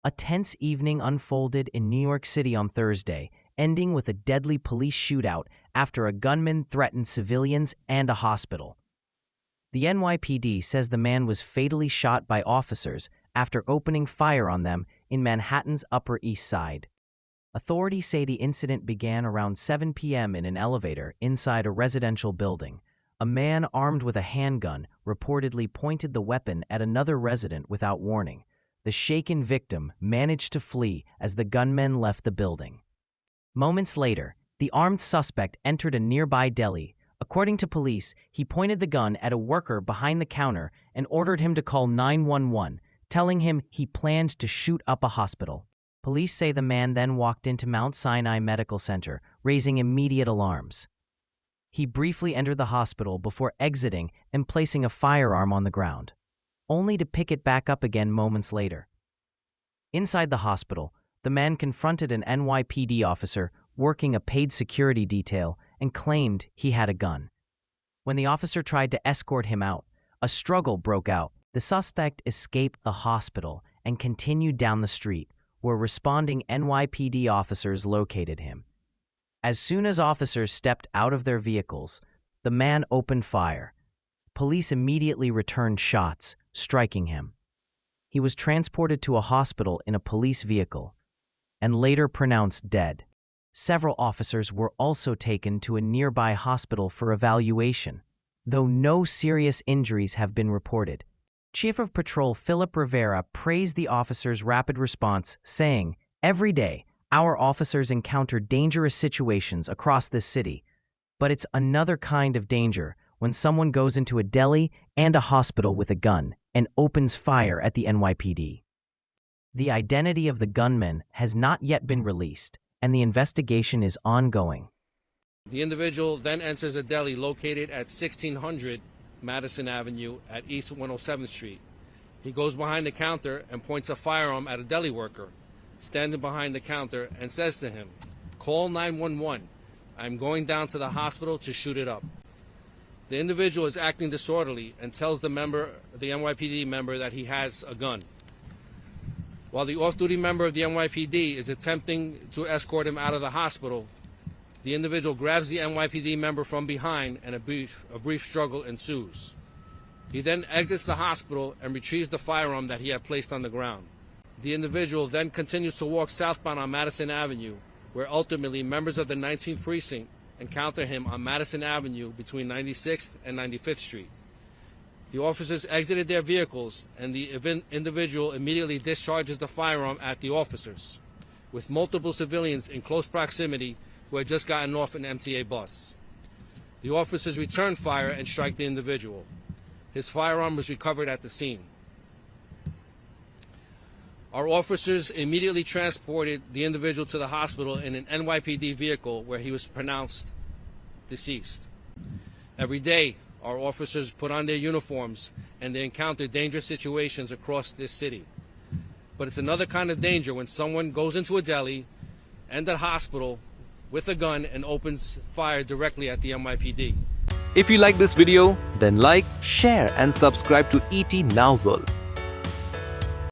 A tense evening unfolded in New York City on Thursday, ending with a deadly police shootout after a gunman threatened civilians and a hospital. The NYPD says the man was fatally shot by officers after opening fire on them in Manhattan's Upper East Side. Authorities say the incident began around 7 p.m. in an elevator inside a residential building. A man armed with a handgun reportedly pointed the weapon at another resident without warning. The shaken victim managed to flee as the gunmen left the building. Moments later, the armed suspect entered a nearby deli. According to police, he pointed the gun at a worker behind the counter and ordered him to call 911, telling him he planned to shoot up a hospital. Police say the man then walked into Mount Sinai Medical Center, raising immediate alarms. He briefly entered the hospital before exiting and placing a firearm on the ground, only to pick it back up again moments later. Inside the hospital, the man confronted an NYPD officer working a paid security detail and claimed he had a gun. When the officer tried to escort him out, a struggle broke out. The suspect escaped the hospital and continued down the street, where responding NYPD officers located him. As soon as officers stepped out of their vehicles, the man opened fire. Police immediately returned shots, striking him. He was transported to a hospital in a police vehicle and later pronounced dead. Several officers were also taken to a nearby hospital for evaluation, though no serious injuries have been reported. Chief of Patrol Philip Rivera praised the officers' rapid response, saying, "Every day, our officers encounter dangerous situations across this city, but it's another kind of danger when someone goes into a deli and a hospital with a gun and opens fire at the NYPD." The identity of the gunman has not yet been released, and the investigation is ongoing. The individual then enters a deli located at 1600 Madison Avenue at East 107th Street. He goes behind the counter and points a firearm at a deli worker standing behind the counter and says to him, "Call 911. I'm going down to the hospital to shoot it up." The individual is acting disorderly and tells the NYPD member that he has a gun. While the off-duty member of the NYPD is attempting to escort him out of the hospital, the individual grabs the NYPD member from behind and a brief struggle ensues. He then exits the hospital and retrieves the firearm that he had placed on the ground. The individual then continues to walk southbound on Madison Avenue, where ultimately members of the 19th Precinct encounter him on Madison Avenue between 96th and 95th Street. The officers exited their vehicles, and the individual immediately discharges the firearm at the officers, with multiple civilians in close proximity who had just gotten off an MTA bus. The officers return fire and strike the individual. His firearm was recovered at the scene. Our officers immediately transported the individual to the hospital in an NYPD vehicle where he was pronounced deceased. Every day, our officers put on their uniforms and they encounter dangerous situations across this city. But it's another kind of danger when someone goes into a deli and a hospital with a gun and opens fire directly at the NYPD. If you like this video, then like, share and subscribe to ET Now World.